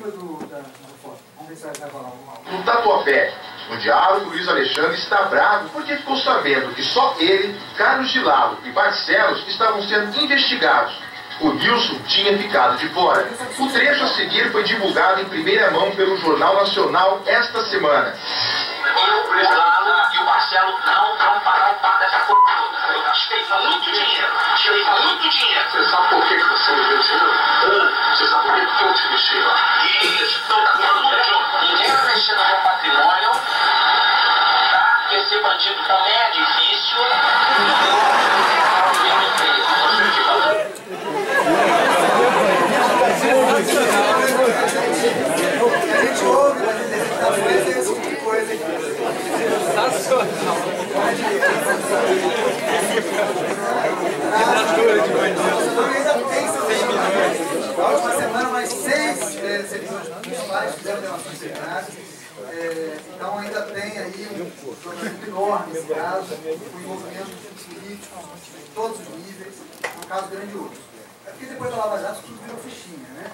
leitura da foto. Vamos ver se vai falar algo. No Tatuapé, no diálogo, Luiz Alexandre está bravo porque ficou sabendo que só ele, Carlos de Lalo e Barcelos estavam sendo investigados. O Nilson tinha ficado de fora. O trecho a seguir foi divulgado em primeira mão pelo Jornal Nacional esta semana. O Luiz Lalo e o Marcelo não vão pagar o papo dessa coisa toda. Eu gastei muito dinheiro. Tirei muito dinheiro. Você sabe por que você me investiu? Você sabe por que eu te investi lá? Isso. Então tá todo mundo junto. Ninguém vai mexer no meu patrimônio. Tá? Porque ser bandido também é difícil. A gente ouve das interpretações esse tipo de coisa aqui. Na última semana, mais 6 servidores municipais fizeram delações premiadas. Então, ainda tem aí um problema enorme nesse caso, com envolvimento político em todos os níveis, um caso grandioso. É porque depois da Lava Jato tudo virou fichinha, né?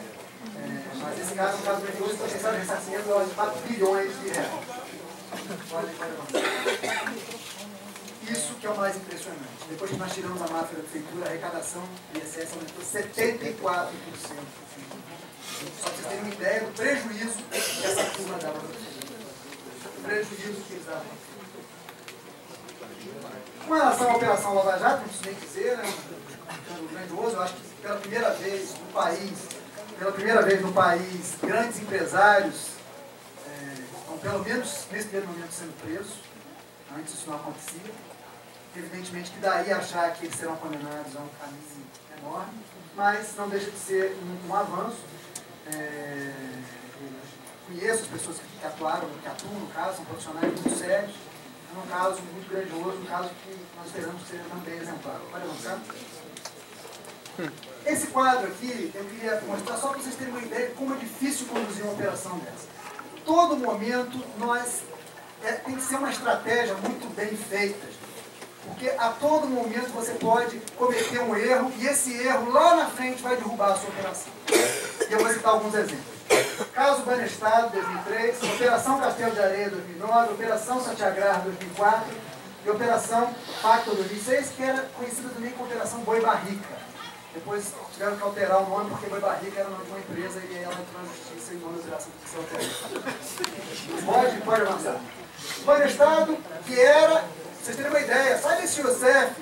Mas esse caso é um caso grandioso, está pensando em ressarcimento de 4 bilhões de reais. Isso que é o mais impressionante. Depois que nós tiramos a máfia da prefeitura, a arrecadação do ISS aumentou 74%. Só para vocês terem uma ideia do prejuízo que essa turma dava para vocês. O prejuízo que eles davam. Com relação à Operação Lava Jato, não preciso nem dizer, né? Um grandioso, eu acho que pela primeira vez no país, grandes empresários estão, pelo menos nesse primeiro momento, sendo presos. Antes isso não acontecia. Evidentemente que daí achar que eles serão condenados é um caminho enorme, mas não deixa de ser um avanço. Conheço as pessoas que atuaram, que atuam no caso, são profissionais muito sérios. É um caso muito grandioso, um caso que nós esperamos que seja também exemplar. Pode avançar? Esse quadro aqui, eu queria mostrar só para vocês terem uma ideia de como é difícil conduzir uma operação dessa. Todo momento, tem que ser uma estratégia muito bem feita, porque a todo momento você pode cometer um erro, e esse erro lá na frente vai derrubar a sua operação. E eu vou citar alguns exemplos. Caso Banestado, 2003, Operação Castelo de Areia, 2009, Operação Satyagraha, 2004, e Operação Pacto, 2006, que era conhecida também como Operação Boi Barrica. Depois tiveram que alterar o nome, porque Boi Barrica era o nome de uma empresa e ela entrou na justiça e o nome da operação se alterou. Pode avançar. Banestado, que era, pra vocês terem uma ideia, sabe esse Youssef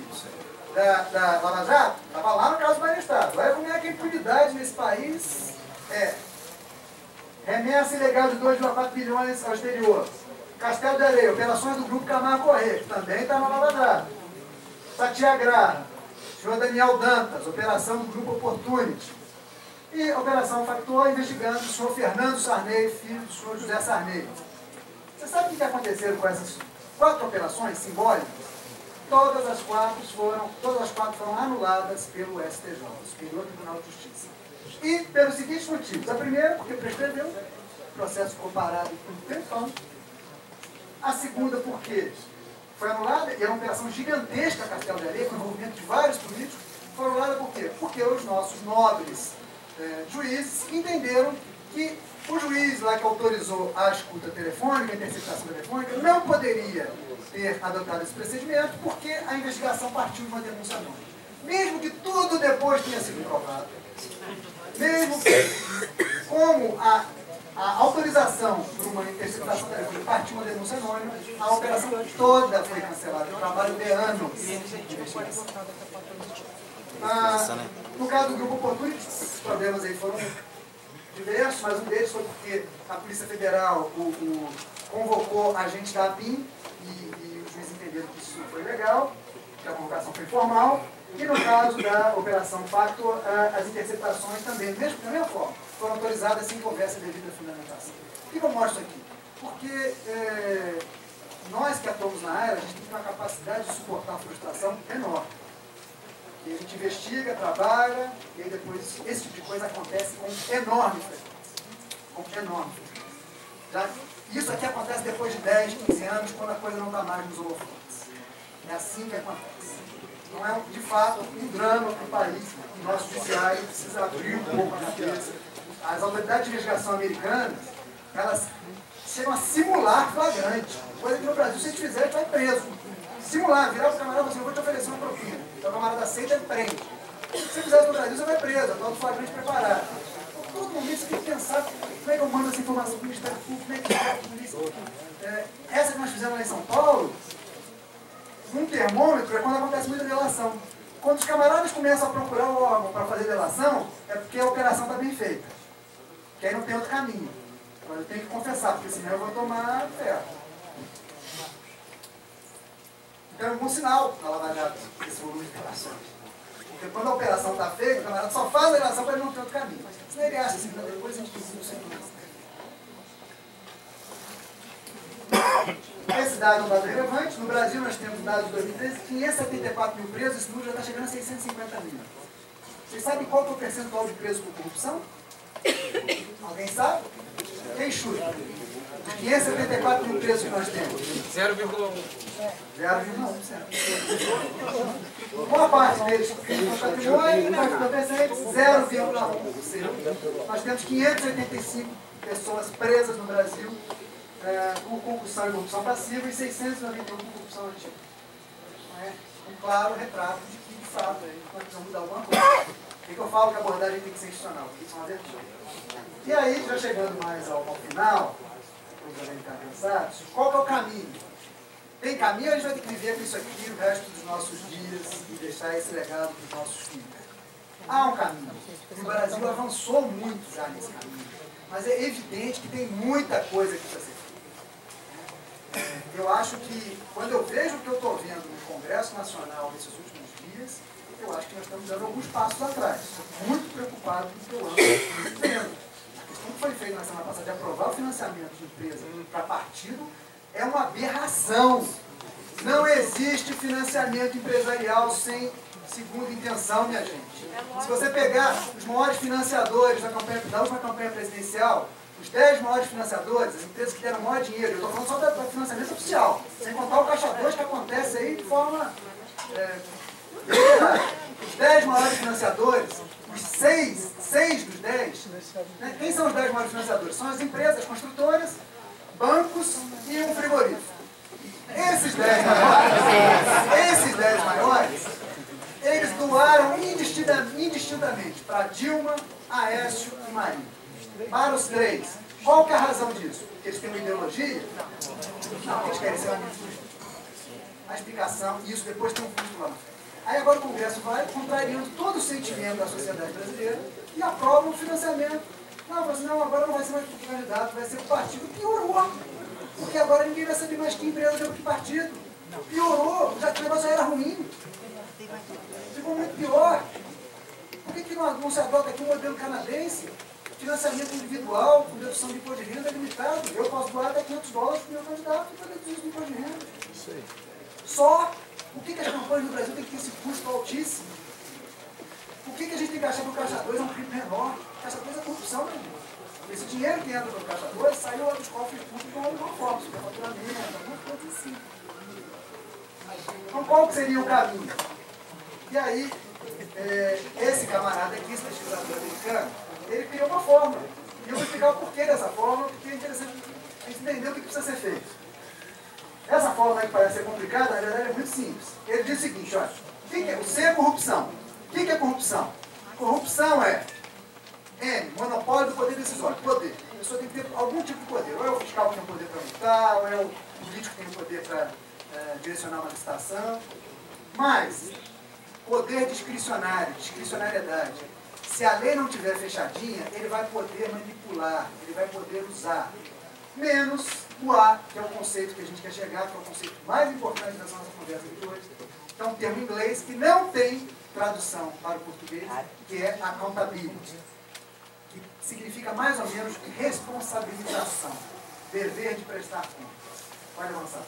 da Lava Jato? Estava lá no caso do Banestado. Olha como é que a impunidade nesse país é. Remessa ilegal de 2,4 bilhões ao exterior. Castelo de Areia, operações do Grupo Camargo Correia, que também está na Lava Jato. Satyagraha, senhor Daniel Dantas, operação do Grupo Opportunity. E Operação Factor, investigando o senhor Fernando Sarney, filho do senhor José Sarney. Você sabe o que aconteceu com essas 4 operações simbólicas? Todas as quatro foram anuladas pelo STJ, Superior Tribunal de Justiça. E pelos seguintes motivos. A primeira, porque prescreveu, o processo ficou parado por um tempão. A segunda, porque foi anulada, e era uma operação gigantesca, Castelo de Areia, com envolvimento de vários políticos. Foi anulada por quê? Porque os nossos nobres juízes entenderam que o juiz lá que autorizou a escuta telefônica, a interceptação telefônica, não poderia ter adotado esse procedimento porque a investigação partiu de uma denúncia anônima. Mesmo que tudo depois tenha sido provado, mesmo que, como a autorização para uma interceptação telefônica partiu de uma denúncia anônima, a operação toda foi cancelada. É um trabalho de anos de investigação. No caso do Grupo Opportunity, os problemas aí foram diversos, mas um deles foi porque a Polícia Federal convocou agentes da ABIN e os juízes entenderam que isso foi legal, que a convocação foi formal, e no caso da Operação Pacto, as interceptações também, da mesma forma, foram autorizadas sem conversa devida à fundamentação. O que eu mostro aqui? Porque nós que atuamos na área, a gente tem uma capacidade de suportar a frustração enorme. E a gente investiga, trabalha, e aí depois esse tipo de coisa acontece com enorme frequência. Isso aqui acontece depois de 10, 15 anos, quando a coisa não está mais nos holofotes. É assim que acontece. Não é, de fato, um drama para o país. O nosso judiciário precisa abrir um pouco a cabeça as autoridades de investigação americanas, elas chegam a simular flagrante. Coisa que no Brasil, se a gente fizer, a gente vai preso. Simular, virar para o camarada assim, eu vou te oferecer uma propina. Então o camarada aceita e prende. Se você fizer isso no Brasil, você vai preso, então o flagrante preparado. Então, todo momento você tem que pensar como é que eu mando essa informação para o Ministério Público, como é que é a polícia. Essa que nós fizemos lá em São Paulo, um termômetro é quando acontece muita delação. Quando os camaradas começam a procurar o órgão para fazer delação, é porque a operação está bem feita. Que aí não tem outro caminho. Então eu tenho que confessar, porque senão eu vou tomar ferro. Então é um bom sinal na Lava Jato, esse volume de delações. Porque quando a operação está feita, o camarada só faz a delação para ele não ter outro caminho. Senão ele acha assim, depois a gente precisa do segurança. Esse dado é um dado relevante. No Brasil nós temos dados de 2013, 574 mil presos, esse número já está chegando a 650 mil. Vocês sabem qual que é o percentual de presos por corrupção? Alguém sabe? Quem chuta? Os 574 mil presos que nós temos. 0,1%. 0,1%. Boa parte deles com patrimônio, nós temos 0,1%. Nós temos 585 pessoas presas no Brasil por concussão e corrupção passiva e 691 por corrupção ativa. Um claro retrato de que, de fato, nós precisamos mudar alguma coisa. Por que eu falo que a abordagem tem que ser institucional? Porque isso é uma virtude. E aí, já chegando mais ao final, para ficar pensados, qual que é o caminho? Tem caminho ou a gente vai ter que viver com isso aqui o resto dos nossos dias e deixar esse legado para os nossos filhos? Há um caminho. O Brasil avançou muito já nesse caminho. Mas é evidente que tem muita coisa que precisa ser feita. Eu acho que, quando eu vejo o que eu estou vendo no Congresso Nacional nesses últimos dias, eu acho que nós estamos dando alguns passos atrás. Estou muito preocupado com o que eu ando vendo. A questão que foi feita na semana passada de aprovar o financiamento de empresa para partido é uma aberração. Não existe financiamento empresarial sem segunda intenção, minha gente. Se você pegar os maiores financiadores da última campanha presidencial, os 10 maiores financiadores, as empresas que deram o maior dinheiro, eu estou falando só do financiamento oficial, sem contar o caixa 2 que acontece aí de forma... os 10 maiores financiadores, os 6 dos 10, né? Quem são os 10 maiores financiadores? São as empresas construtoras, bancos e um frigorífico. Esses 10 maiores, eles doaram indistintamente para Dilma, Aécio e Marinho. Para os 3. Qual que é a razão disso? Porque eles têm uma ideologia? Não, eles querem ser amigos. A explicação, e isso depois tem um custo lá na frente. Aí agora o Congresso vai contrariando todo o sentimento da sociedade brasileira e aprova um financiamento. Não, assim, não, agora não vai ser mais por candidato, vai ser por partido. Piorou. Porque agora ninguém vai saber mais que empresa deu que partido. Piorou, já que o negócio já era ruim. Ficou muito pior. Por que não se adota aqui um modelo canadense? Financiamento individual, com dedução de imposto de renda limitado. Eu posso doar até $500 para o meu candidato e fazer dedução de imposto de renda. Só. Por que as campanhas no Brasil têm que ter esse custo altíssimo? Por que a gente tem que achar que o Caixa 2 é um crime menor? O Caixa 2 é corrupção, meu irmão. Esse dinheiro que entra no Caixa 2 saiu lá dos cofres públicos de alguma forma, superfaturamento, alguma coisa assim. Então qual que seria o caminho? E aí, esse camarada aqui, esse pesquisador americano, ele criou uma fórmula. E eu vou explicar o porquê dessa fórmula, porque é interessante a gente entender o que precisa ser feito. Essa fórmula que parece ser complicada, na verdade é muito simples. Ele diz o seguinte, olha, o C é corrupção. O que é corrupção? Corrupção é monopólio do poder decisório. Poder. A pessoa tem que ter algum tipo de poder. Ou é o fiscal que tem o poder para multar, ou é o político que tem o poder para direcionar uma licitação. Mas, poder discricionário, discricionariedade. Se a lei não estiver fechadinha, ele vai poder manipular, ele vai poder usar. Menos o A, que é o conceito que a gente quer chegar, que é o conceito mais importante dessa nossa conversa de hoje. É um termo em inglês que não tem tradução para o português, que é accountability, que significa mais ou menos responsabilização, dever de prestar contas. Pode avançar.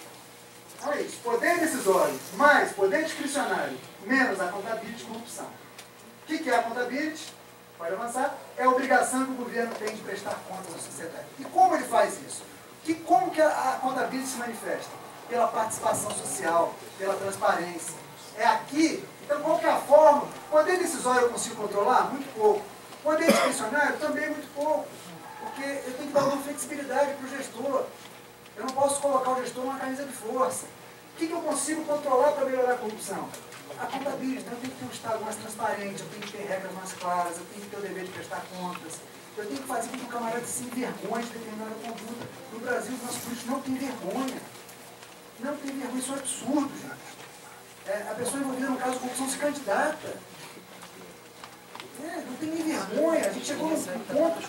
Então é isso. Poder decisório mais poder discricionário menos accountability, corrupção. O que é accountability? Pode avançar. É a obrigação que o governo tem de prestar contas à sociedade. E como ele faz isso? Como que a accountability se manifesta? Pela participação social, pela transparência. É aqui. Então qual que é a forma? Poder decisório eu consigo controlar? Muito pouco. Poder discricionário também é muito pouco, porque eu tenho que dar uma flexibilidade para o gestor. Eu não posso colocar o gestor numa camisa de força. O que eu consigo controlar para melhorar a corrupção? A contabilidade. Então eu tenho que ter um Estado mais transparente, eu tenho que ter regras mais claras, eu tenho que ter o dever de prestar contas. Eu tenho que fazer com que o camarada se envergonhe de determinada conduta. No Brasil, os nossos políticos não têm vergonha. Não tem vergonha, isso é absurdo, gente. A pessoa envolvida no caso de corrupção se candidata. Não tem nem vergonha. A gente chegou num ponto.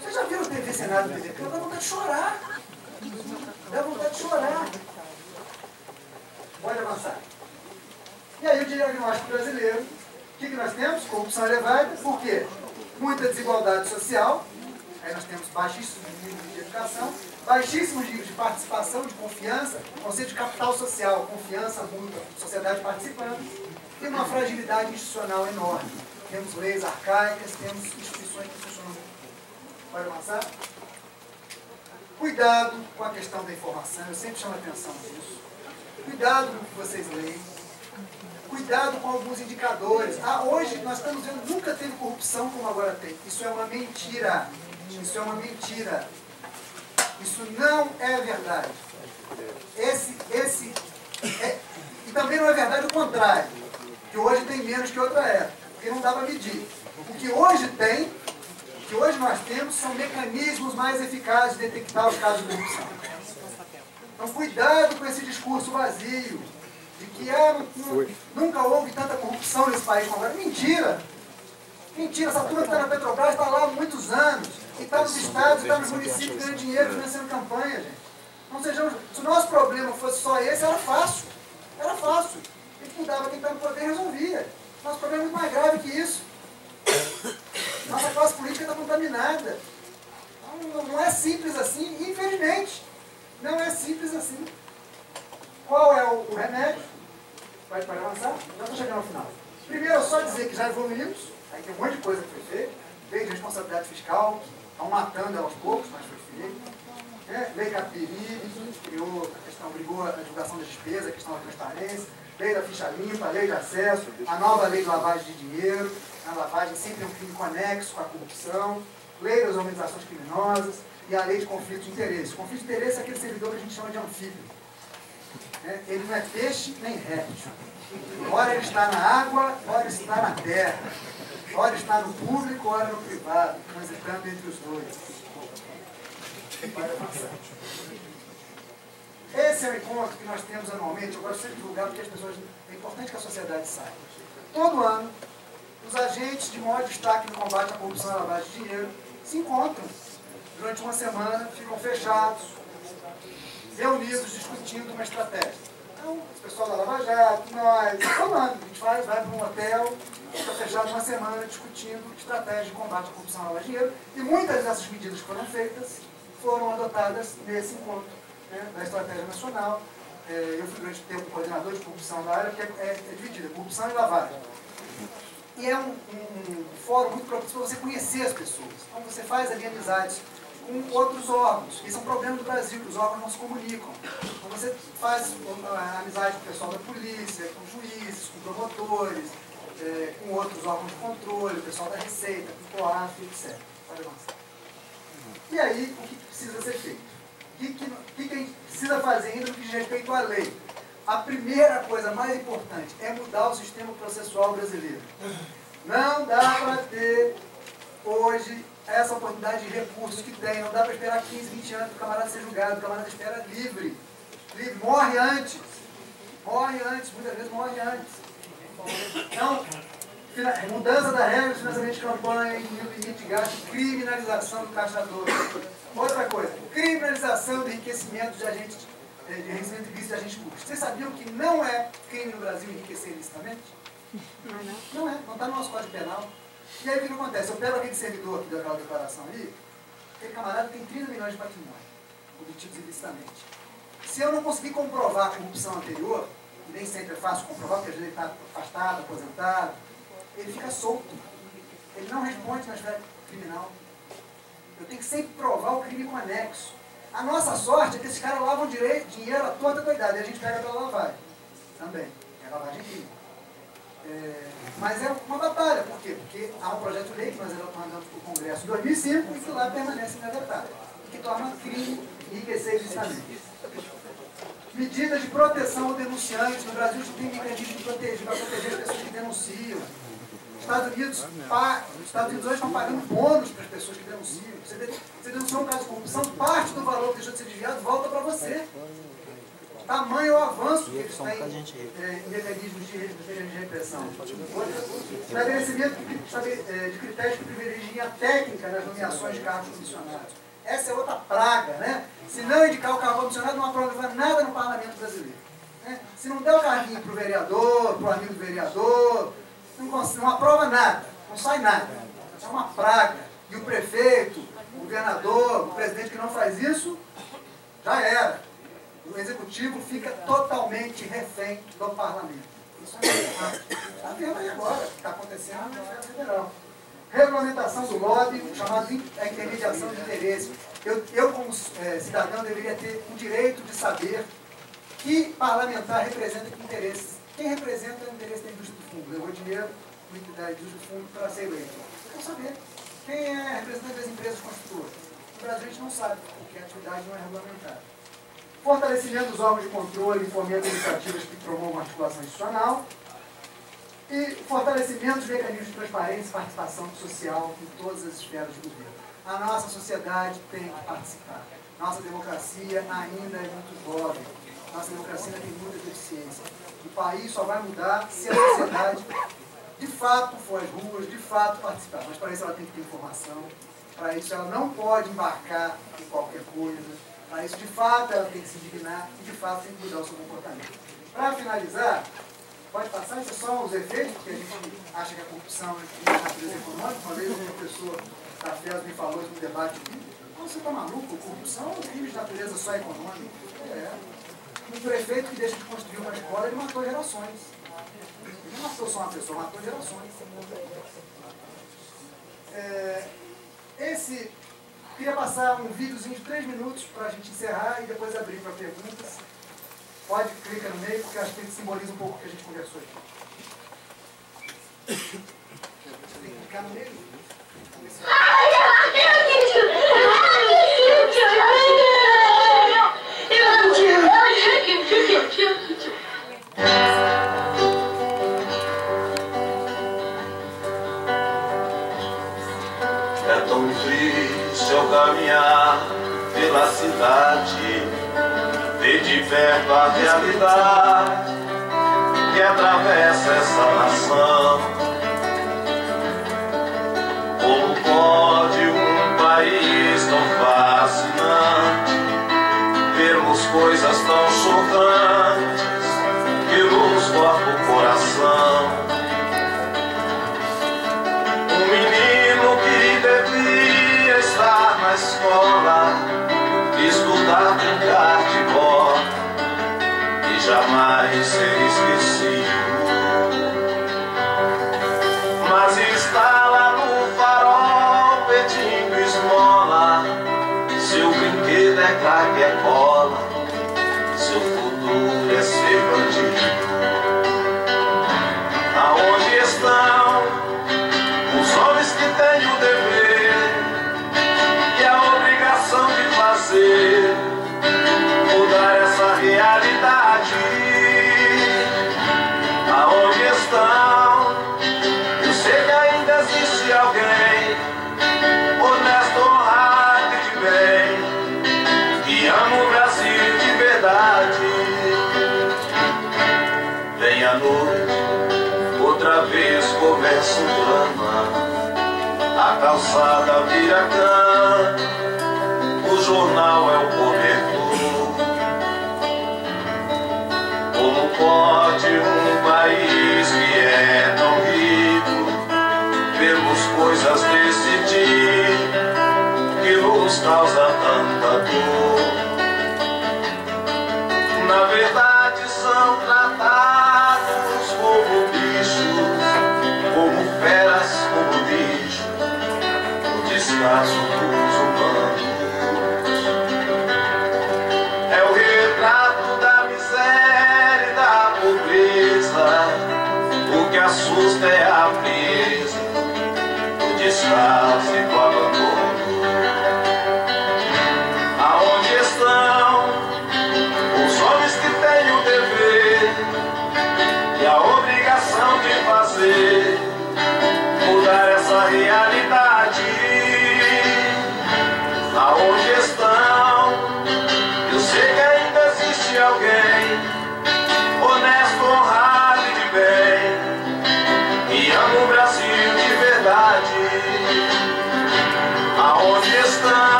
Vocês já viram o TV Senado e TV? Dá vontade de chorar. Dá vontade de chorar. Pode avançar. E aí o diagnóstico brasileiro, o que nós temos? Corrupção elevada. Por quê? Muita desigualdade social. Aí nós temos baixíssimos níveis de educação, baixíssimos níveis de participação, de confiança, conceito de capital social, confiança mútua, sociedade participando, e uma fragilidade institucional enorme. Temos leis arcaicas, temos instituições que funcionam. Pode avançar? Cuidado com a questão da informação, eu sempre chamo a atenção disso. Cuidado com o que vocês leem. Cuidado com alguns indicadores. Hoje nós estamos vendo, nunca teve corrupção como agora tem. Isso é uma mentira. Isso é uma mentira. Isso não é verdade. E também não é verdade o contrário. Que hoje tem menos que outra época. Porque não dá para medir. O que hoje tem, o que hoje nós temos, são mecanismos mais eficazes de detectar os casos de corrupção. Então cuidado com esse discurso vazio. De que nunca houve tanta corrupção nesse país como agora. Mentira! Mentira, essa turma que está na Petrobras está lá há muitos anos. E está nos estados, está nos municípios ganhando dinheiro, financiando campanha, gente. Não sejamos, se o nosso problema fosse só esse, era fácil. Era fácil. A gente mudava quem está no poder e resolvia. Nosso problema é muito mais grave que isso. Nossa classe política está contaminada. Não é simples assim, infelizmente. Não é simples assim. Qual é o remédio? Pode avançar? Já estou chegando ao final. Primeiro, só dizer que já evoluímos. Aí tem um monte de coisa que foi feita. Lei de responsabilidade fiscal, estão matando ela aos poucos, mas foi feito. Lei Capiri, criou a questão, obrigou a divulgação das despesas, a questão da transparência. Lei da ficha limpa, lei de acesso, a nova lei de lavagem de dinheiro. A lavagem sempre é um crime conexo com a corrupção. Lei das organizações criminosas e a lei de conflito de interesse. Conflito de interesse é aquele servidor que a gente chama de anfíbio. Ele não é peixe nem réptil. Ora ele está na água, ora ele está na terra. Ora está no público, ora no privado, transitando entre os dois. Pode avançar. Esse é o encontro que nós temos anualmente. Eu gosto sempre de divulgar porque as pessoas, é importante que a sociedade saiba. Todo ano, os agentes de maior destaque no combate à corrupção e à lavagem de dinheiro se encontram. Durante uma semana, ficam fechados, reunidos, discutindo uma estratégia. Então, o pessoal da Lava Jato, nós, todo ano, a gente vai para um hotel, fica fechado uma semana discutindo estratégia de combate à corrupção e à lavagem de dinheiro, e muitas dessas medidas que foram feitas foram adotadas nesse encontro, da estratégia nacional. Eu fui durante o tempo coordenador de corrupção da área, que é dividida, corrupção e lavagem. E é um fórum muito propício para você conhecer as pessoas. Então você faz ali amizades com outros órgãos. Esse é um problema do Brasil, que os órgãos não se comunicam. Então você faz amizade com o pessoal da polícia, com juízes, com promotores, com outros órgãos de controle, o pessoal da Receita, com o COAF, etc. Pode avançar. E aí, o que precisa ser feito? O que a gente precisa fazer ainda no que diz respeito à lei? A primeira coisa mais importante é mudar o sistema processual brasileiro. Não dá para ter hoje essa oportunidade de recursos que tem. Não dá para esperar 15, 20 anos para o camarada ser julgado. O camarada espera livre. Morre antes. Morre antes. Muitas vezes morre antes. Então, mudança da regra de financiamento de campanha, limite de gasto, criminalização do taxador. Outra coisa, criminalização do enriquecimento de agentes, de enriquecimento ilícito de agentes públicos. Vocês sabiam que não é crime no Brasil enriquecer ilicitamente? Não é, não está no nosso Código Penal. E aí o que acontece? Eu pego aquele servidor que deu aquela declaração ali, aquele camarada tem 30 milhões de patrimônio, obtidos ilicitamente. Se eu não conseguir comprovar a corrupção anterior, e nem sempre é fácil comprovar, porque às vezes ele está afastado, aposentado, ele fica solto. Ele não responde na esfera criminal. Eu tenho que sempre provar o crime conexo. A nossa sorte é que esses caras lavam dinheiro a toda doidade, e a gente pega pela lavagem. Também. É lavagem crime. Mas é uma batalha. Por quê? Porque há um projeto de lei que nós mandamos para o Congresso em 2005 e que lá permanece engavetado, que torna crime enriquecer ilicitamente. Medidas de proteção ao denunciante. No Brasil, a gente tem mecanismos para proteger as pessoas que denunciam. Estados Unidos hoje estão pagando bônus para as pessoas que denunciam. Você denunciou um caso de corrupção, parte do valor que deixou de ser desviado volta para você. Tamanho é o avanço que eles têm em mecanismos de repressão. Estabelecimento de critérios que privilegiem a técnica nas nomeações de cargos comissionados. Essa é outra praga, né? Se não indicar o cargo comissionado, não aprova nada no parlamento brasileiro. Né? Se não der o carguinho para o vereador, para o amigo do vereador, não aprova nada, não sai nada. É uma praga. E o prefeito, o governador, o presidente que não faz isso, já era. O executivo fica totalmente refém do parlamento. Isso é verdade. Está vendo aí agora o que está acontecendo na esfera federal. Regulamentação do lobby, chamado intermediação de interesse. Eu como cidadão, deveria ter o direito de saber que parlamentar representa que interesses. Quem representa o interesse da indústria do fundo? Levou dinheiro da indústria do fundo para ser eleito. Eu quero saber quem é representante das empresas construtoras. No Brasil a gente não sabe, porque a atividade não é regulamentada. Fortalecimento dos órgãos de controle e fomento iniciativas que promovam a articulação institucional. E fortalecimento dos mecanismos de transparência e participação social em todas as esferas do governo. A nossa sociedade tem que participar. Nossa democracia ainda é muito jovem. Nossa democracia ainda tem muita deficiência. O país só vai mudar se a sociedade, de fato, for às ruas, de fato, participar. Mas para isso ela tem que ter informação. Para isso ela não pode embarcar em qualquer coisa. Para isso, de fato, ela tem que se indignar e, de fato, tem que mudar o seu comportamento. Para finalizar, pode passar, isso é só os efeitos, porque a gente acha que a corrupção é de natureza econômica. Uma vez um professor da FES me falou no debate aqui, você está maluco? Corrupção é um crime de natureza só econômica. Um prefeito que deixa de construir uma escola, ele matou gerações. Ele não matou só uma pessoa, matou gerações. Queria passar um videozinho de 3 minutos para a gente encerrar e depois abrir para perguntas. Pode clicar no meio, porque acho que ele simboliza um pouco o que a gente conversou aqui. Tem que clicar no meio. É tão triste eu caminhar pela cidade, ver de perto a realidade que atravessa essa nação. Como pode um país tão fascinante vermos coisas tão chocantes que nos cortam o coração? Um menino que devia estar na escola, estudar, brincar de bola e jamais ser esquecido, mas está lá no farol pedindo esmola. Seu brinquedo é craque, é bola, seu futuro é ser bandido. Aonde estão os homens que têm o dever e a obrigação de fazer mudar essa realidade? Aonde estão? Eu sei que ainda existe alguém honesto, honrado e de bem, que ama o Brasil de verdade. Vem a noite, outra vez começa o drama. A calçada vira cama, o jornal é o cobertor. Como pode um país que é tão rico vermos coisas desse tipo que nos causa tanta dor? Na verdade são tratados como bichos, como feras, como lixo, no descaso dos humanos. É o retrato da miséria e da pobreza, o que a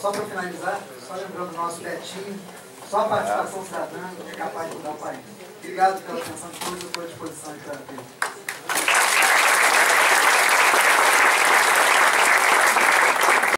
só para finalizar, só lembrando o nosso Betinho, só a participação cidadã é capaz de mudar o país. Obrigado pela atenção de todos, eu estou à disposição para